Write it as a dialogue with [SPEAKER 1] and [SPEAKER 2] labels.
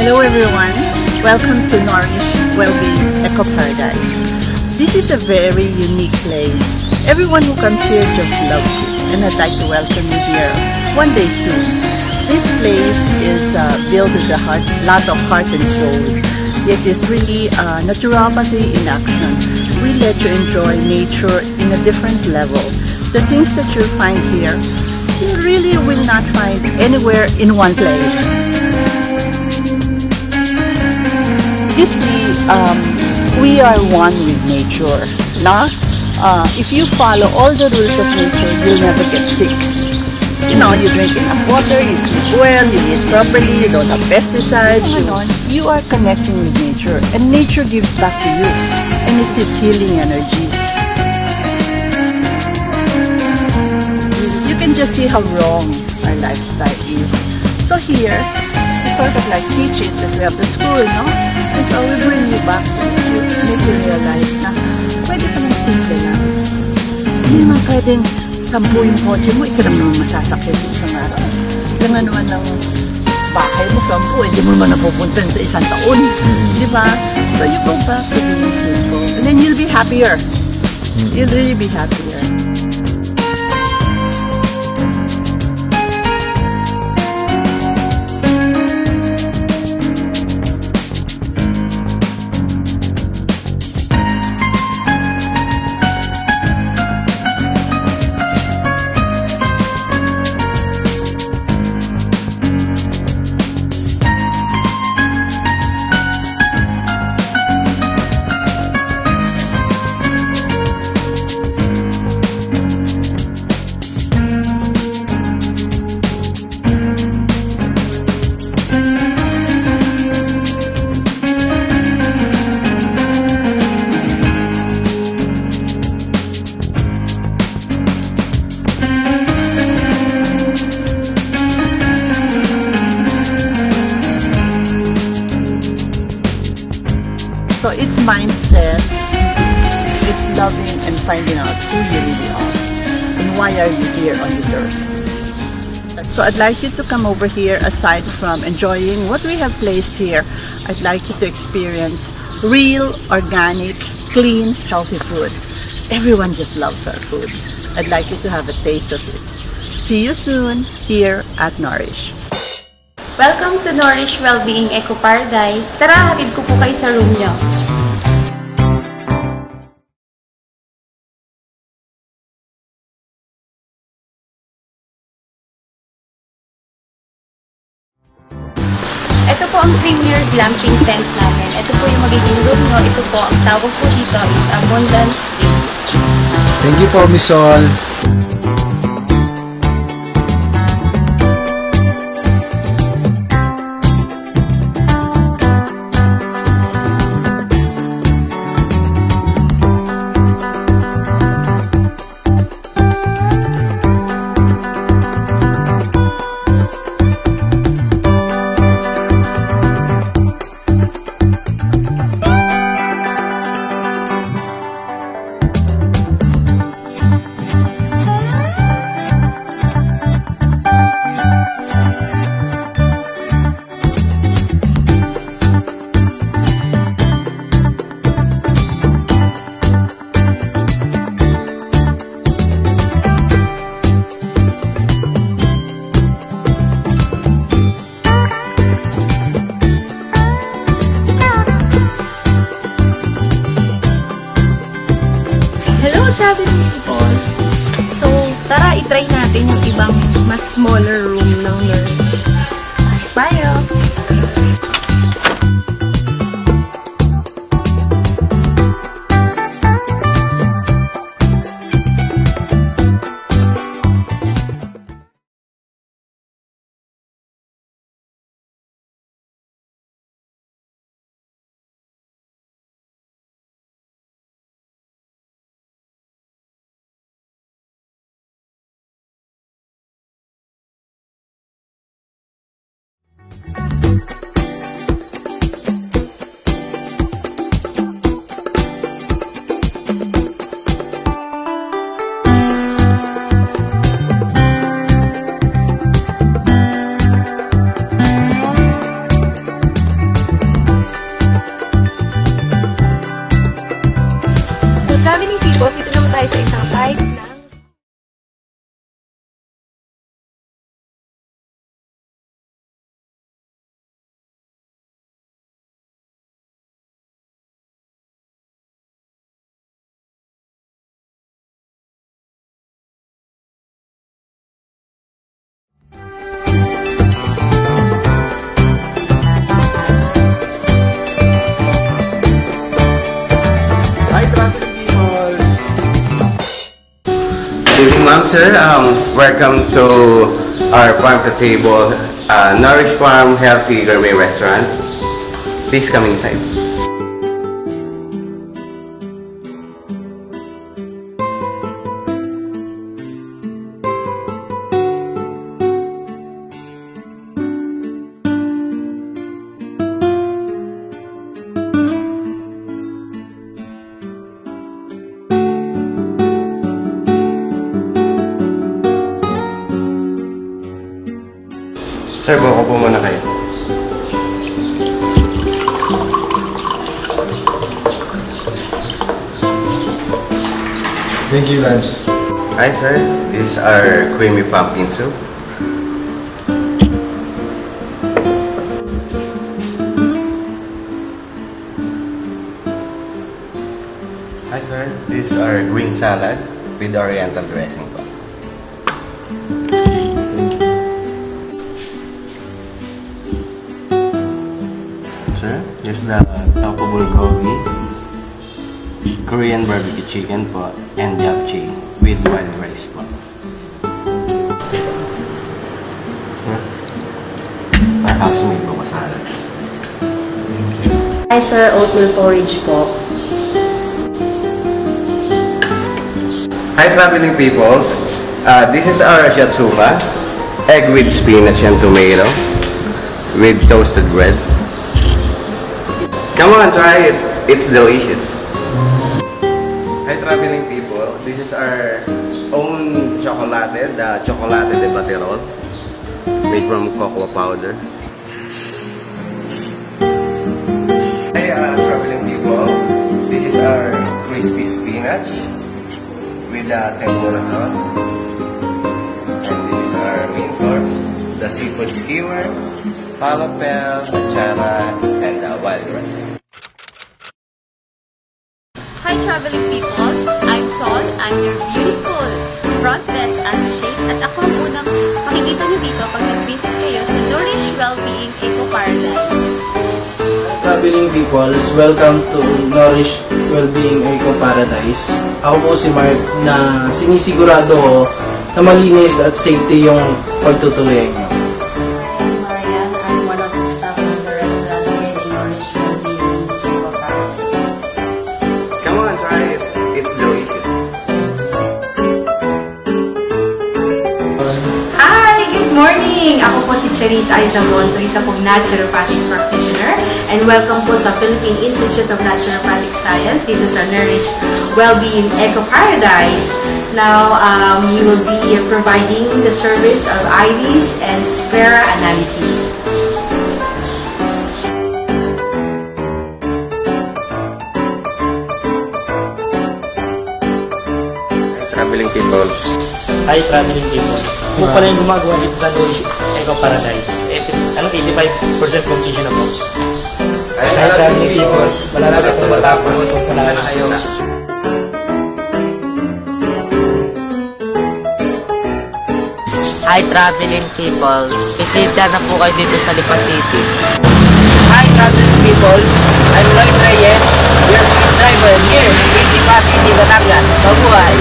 [SPEAKER 1] Hello everyone, welcome to Nourish Wellbeing Eco Paradise. This is a very unique place. Everyone who comes here just loves it, and I'd like to welcome you here one day soon. This place is built with a lot of heart and soul. It is really naturopathy in action. We let you enjoy nature in a different level. The things that you'll find here, you really will not find anywhere in one place. You see, we are one with nature. Now, if you follow all the rules of nature, you'll never get sick. You know, you drink enough water, you sleep well, you eat properly, you don't have pesticides. You are connecting with nature, and nature gives back to you, and it's its healing energy. You can just see how wrong our lifestyle is. So here, it's sort of like teaching, because we have the school, no? And so we bring you back to make you realize na pwede pa ng simple lang. Hindi naman pwedeng 10 yung kotse mo, isa lang naman masasakyan sa isang araw. Ilang nga naman ng bahay mo, 10, hindi mo naman napupunta sa isang taon. Di ba? So you go back to being simple. And then you'll be happier. You'll really be happier. So it's mindset, it's loving and finding out who you really are and why are you here on this earth. So I'd like you to come over here. Aside from enjoying what we have placed here, I'd like you to experience real, organic, clean, healthy food. Everyone just loves our food. I'd like you to have a taste of it. See you soon here at Nourish.
[SPEAKER 2] Welcome to Nourish Wellbeing Eco Paradise. Tara, hatid ko po kayo sa room nyo. Ito po ang premier glamping tent namin. Ito po yung magiging room nyo. Ito po, ang tawag po dito is Abundance Tree.
[SPEAKER 3] Thank you po, Miss Sol. traveling people. So, tara, itry natin yung ibang mas smaller room ng
[SPEAKER 4] ma'am, sir. Welcome to our farm to table, Nourish Farm Healthy Gourmet Restaurant. Please come inside. Sir, buko po muna kayo.
[SPEAKER 3] Thank you, Lance.
[SPEAKER 4] Hi, sir. This is our creamy pumpkin soup. Hi, sir. This is our green salad with oriental dressing po. Sir, here's the tofu bulgogi, Korean barbecue chicken po, and japchae with wild rice po. Sir, perhaps may buko salad.
[SPEAKER 5] Hi sir, oatmeal porridge po.
[SPEAKER 4] Hi traveling peoples, this is our shatsuma, egg with spinach and tomato, with toasted bread. Come on, try it. It's delicious. Hi traveling people, this is our own chocolate, the chocolate de Baterol, made from cocoa powder. Hi traveling people, this is our crispy spinach with the tempura sauce. And this is our main course, the seafood skewer, falafel, achara, and wild rice.
[SPEAKER 2] Hi traveling peoples, I'm Sol, I'm your beautiful front desk associate at ako ang unang makikita nyo dito pag nag-visit kayo sa Nourish Wellbeing Eco Paradise.
[SPEAKER 6] Traveling peoples, welcome to Nourish Wellbeing Eco Paradise. Ako po si Mark na sinisigurado ko na malinis at safety yung pagtutuloy nyo.
[SPEAKER 5] Marian, I'm one of the staff of the restaurant here in Nourish Wellbeing Eco Paradise.
[SPEAKER 4] Come on, try it. It's delicious.
[SPEAKER 7] Hi! Good morning! Ako po si Charisse Aizabonto, isa pong naturopathic practitioner, and welcome po sa Philippine Institute of Naturopathic Science dito sa Nourish Wellbeing Eco Paradise. Now, we will be providing the service of IVs and Spera analysis.
[SPEAKER 4] Traveling people.
[SPEAKER 6] Hi traveling people. Kung pala yung gumagawa dito sa Nourish Eco Paradise. 85% completion na po. Hi traveling people. Malalaga kung matapos kung kailangan na kayo.
[SPEAKER 8] Hi traveling people, bisita na po kayo dito sa Lipa City.
[SPEAKER 9] Hi traveling peoples, I'm Lloyd Reyes, your street driver here in Lipa City, Batangas. Mabuhay!